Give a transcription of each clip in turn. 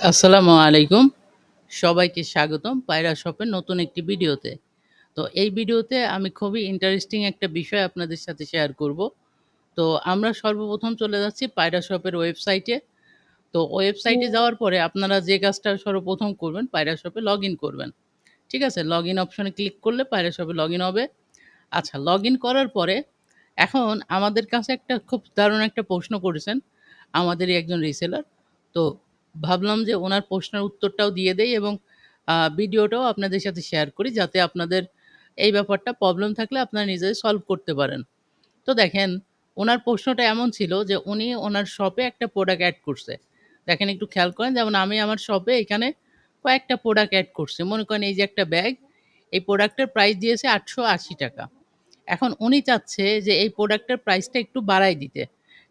আসসালামু আলাইকুম। সবাইকে স্বাগতম পায়রা শপের নতুন একটি ভিডিওতে। তো এই ভিডিওতে আমি খুবই ইন্টারেস্টিং একটা বিষয় আপনাদের সাথে শেয়ার করব। তো আমরা সর্বপ্রথম চলে যাচ্ছি পায়রা শপের ওয়েবসাইটে। তো ওয়েবসাইটে যাওয়ার পরে আপনারা যে কাজটা সর্বপ্রথম করবেন পায়রা শপে লগইন করবেন। ঠিক আছে? লগইন অপশনে ক্লিক করলে পায়রা শপে লগইন হবে। আচ্ছা, লগইন করার পরে এখন আমাদের কাছে একটা খুব দারুণ একটা প্রশ্ন করেছেন আমাদেরই একজন রিসেলার। তো ভাবলাম যে উনার প্রশ্নের উত্তরটাও দিয়ে দেই এবং ভিডিওটাও আপনাদের সাথে শেয়ার করি যাতে আপনাদের এই ব্যাপারটা প্রবলেম থাকলে আপনারা নিজেরাই সলভ করতে পারেন। তো দেখেন, উনার প্রশ্নটা এমন ছিল যে উনি ওনার শপে একটা প্রোডাক্ট এড করছে। দেখেন একটু খেয়াল করেন, যেমন আমি আমার শপে এখানে কয়েকটা প্রোডাক্ট এড করছি। মনে করেন এই যে একটা ব্যাগ, এই প্রোডাক্টের প্রাইস দিয়েছে ৳৮৮০। এখন উনি চাচ্ছে যে এই প্রোডাক্টের প্রাইসটা একটু বাড়ায় দিতে।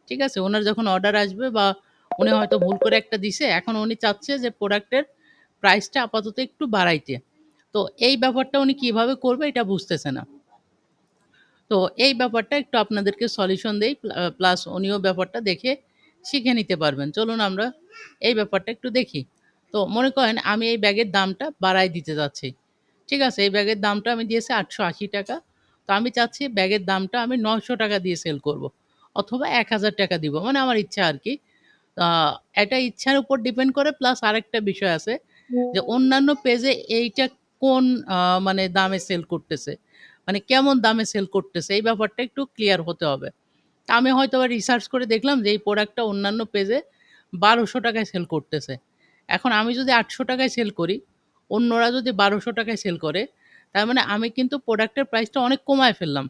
ঠিক আছে? উনার যখন অর্ডার আসবে বা উনি হয়তো ভুল করে একটা দিছে, এখন উনি চাচ্ছে যে প্রোডাক্টের প্রাইসটা আপাতত একটু বাড়াইতে। তো এই ব্যাপারটা উনি কিভাবে করবে এটা বুঝতেছে না। তো এই ব্যাপারটা একটু আপনাদেরকে সলিউশন দেই, প্লাস উনিও ব্যাপারটা দেখে শিখে নিতে পারবেন। চলুন আমরা এই ব্যাপারটা একটু দেখি। তো মনে করেন আমি এই ব্যাগের দামটা বাড়ায় দিতে চাচ্ছি। ঠিক আছে? এই ব্যাগের দামটা আমি দিয়েছি ৳৮৮০। তো আমি চাচ্ছি ব্যাগের দামটা আমি ৳৯০০ দিয়ে সেল করব। অথবা ৳১,০০০ দিব। মানে আমার ইচ্ছা আরকি। আ এটা ইচ্ছার উপর ডিপেন্ড করে, প্লাস আরেকটা বিষয় আছে যে অন্যান্য পেজে এইটা কোন আ মানে দামে সেল করতেছে। মানে কেমন দামে সেল করতেছে এই ব্যাপারটা একটু ক্লিয়ার হতে হবে। তা আমি হয়তোবা রিসার্চ করে দেখলাম যে এই প্রোডাক্টটা অন্যান্য পেজে ৳১২০০ সেল করতেছে। এখন আমি যদি ৳৮০০ সেল করি, অন্যরা যদি ৳১২০০ সেল করে, তার মানে আমি কিন্তু প্রোডাক্টের প্রাইসটা অনেক কমায় ফেললাম।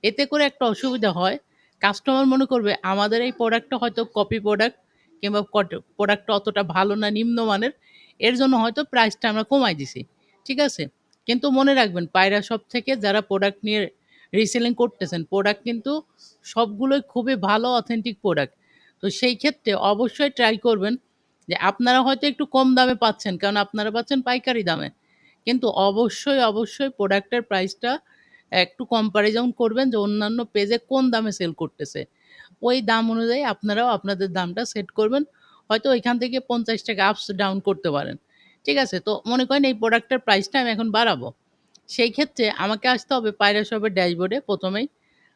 এতে করে একটা অসুবিধা হয়, কাস্টমার মনে করবে আমাদের এই প্রোডাক্টটা হয়তো কপি প্রোডাক্ট কিংবা প্রোডাক্টটা অতটা ভালো না, নিম্নমানের। এর জন্য হয়তো প্রাইসটা আমরা কমায় দিছি। ঠিক আছে? কিন্তু মনে রাখবেন পায়রা শপ থেকে যারা প্রোডাক্ট নিয়ে রিসেলিং করতেছেন, প্রোডাক্ট কিন্তু সবগুলোই খুবই ভালো অথেন্টিক প্রোডাক্ট। তো সেই ক্ষেত্রে অবশ্যই ট্রাই করবেন যে আপনারা হয়তো একটু কম দামে পাচ্ছেন, কারণ আপনারা পাচ্ছেন পাইকারি দামে। কিন্তু অবশ্যই প্রোডাক্টের প্রাইসটা একটু কম্প্যারিজন করবেন যে অন্যান্য পেজে কোন দামে সেল করতেছে। ওই দাম অনুযায়ী আপনারাও আপনাদের দামটা সেট করবেন। হয়তো ওইখান থেকে ৳৫০ আপস ডাউন করতে পারেন। ঠিক আছে? তো মনে করেন এই প্রোডাক্টের প্রাইসটা আমি এখন বাড়াবো। সেই ক্ষেত্রে আমাকে আসতে হবে পায়রা শপের ড্যাশবোর্ডে ১ম এই।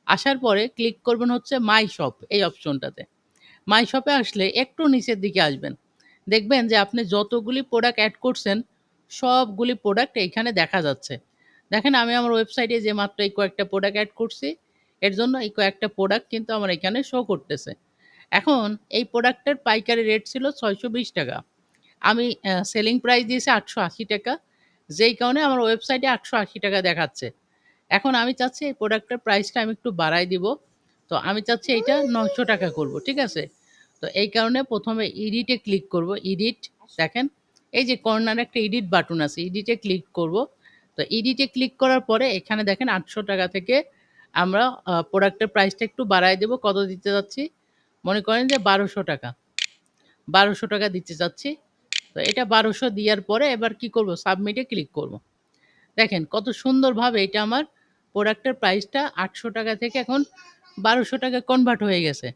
আসার পরে ক্লিক করবেন হচ্ছে মাই শপ এই অপশনটাতে। মাই শপে আসলে একটু নিচের দিকে আসবেন। দেখবেন যে আপনি যতগুলি প্রোডাক্ট এড করছেন, সবগুলি প্রোডাক্ট এইখানে দেখা যাচ্ছে। দেখেন আমি আমার ওয়েবসাইটে যে মাত্র এই কয়েকটা প্রোডাক্ট এড করছি, এর জন্য এই কয়েকটা প্রোডাক্ট কিন্তু আমার এখানে শো করতেছে। এখন এই প্রোডাক্টের পাইকারি রেট ছিল ৳৬২০। আমি সেলিং প্রাইস দিয়েছি ৳৮৮০, যেই কারণে আমার ওয়েবসাইটে ৳৮৮০ দেখাচ্ছে। এখন আমি চাচ্ছি এই প্রোডাক্টের প্রাইসটা আমি একটু বাড়ায় দিব। তো আমি চাচ্ছি এইটা ৳৯০০ করব। ঠিক আছে? তো এই কারণে ১ম এ এডিট এ ক্লিক করব। এডিট, দেখেন এই যে কর্নারে একটা এডিট বাটন আছে। এডিট এ ক্লিক করব। তো এডিট এ ক্লিক করার পরে এখানে দেখেন ৳৮০০ থেকে আমরা প্রোডাক্টের প্রাইসটা একটু বাড়ায় দেব। কত দিতে যাচ্ছি? মনে করেন যে ৳১২০০। ৳১২০০ দিতে চাচ্ছি। তো এটা ১২০০ দেওয়ার পরে এবার কি করব? সাবমিট এ ক্লিক করব। দেখেন কত সুন্দরভাবে এটা আমার প্রোডাক্টের প্রাইসটা ৳৮০০ থেকে এখন ৳১২০০ কনভার্ট হয়ে গেছে।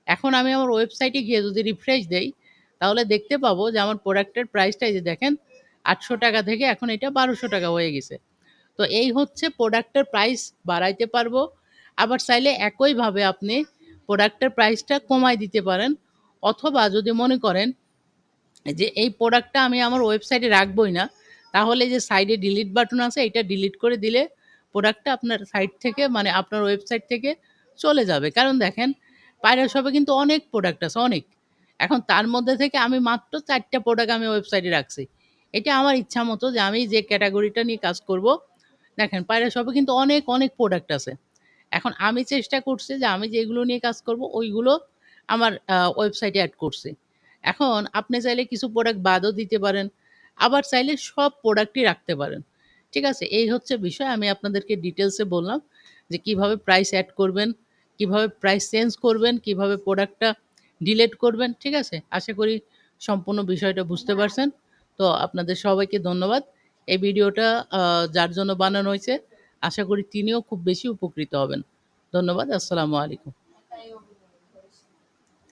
এখন আমি আমার ওয়েবসাইটে গিয়ে যদি রিফ্রেশ দেই, তাহলে দেখতে পাবো যে আমার প্রোডাক্টের প্রাইসটা এই যে দেখেন ৳৮০০ থেকে এখন এটা ৳১২০০ হয়ে গেছে। তো এই হচ্ছে প্রোডাক্টের প্রাইস বাড়াইতে পারবো। আবার চাইলে একইভাবে আপনি প্রোডাক্টের প্রাইসটা কমায় দিতে পারেন। অথবা যদি মনে করেন যে এই প্রোডাক্টটা আমি আমার ওয়েবসাইটে রাখবোই না, তাহলে এই যে সাইডে ডিলিট বাটন আছে এটা ডিলিট করে দিলে প্রোডাক্টটা আপনার সাইট থেকে মানে আপনার ওয়েবসাইট থেকে চলে যাবে। কারণ দেখেন পায়রা শপে কিন্তু অনেক প্রোডাক্ট আছে, অনেক। এখন তার মধ্যে থেকে আমি মাত্র ৪ টা প্রোডাক্ট আমি ওয়েবসাইটে রাখছি। এটা আমার ইচ্ছা মতো যে আমি যে ক্যাটেগরিটা নিয়ে কাজ করব। দেখেন পায়রা শপে কিন্তু অনেক প্রোডাক্ট আছে। এখন আমি চেষ্টা করছি যে আমি যেগুলো নিয়ে কাজ করব ওইগুলো আমার ওয়েবসাইটে এড করছি। এখন আপনি চাইলে কিছু প্রোডাক্ট বাদও দিতে পারেন। আবার চাইলে সব প্রোডাক্টই রাখতে পারেন। ঠিক আছে? এই হচ্ছে বিষয়। আমি আপনাদেরকে ডিটেইলসে বললাম যে কিভাবে প্রাইস এড করবেন, কিভাবে প্রাইস চেঞ্জ করবেন, কিভাবে প্রোডাক্টটা ডিলিট করবেন। ঠিক আছে? আশা করি সম্পূর্ণ বিষয়টা বুঝতে পারছেন। তো আপনাদের সবাইকে ধন্যবাদ। এই ভিডিওটা আ যার জন্য বানানো হইছে, আশা করি তিনিও খুব বেশি উপকৃত হবেন। ধন্যবাদ। আসসালামু আলাইকুম।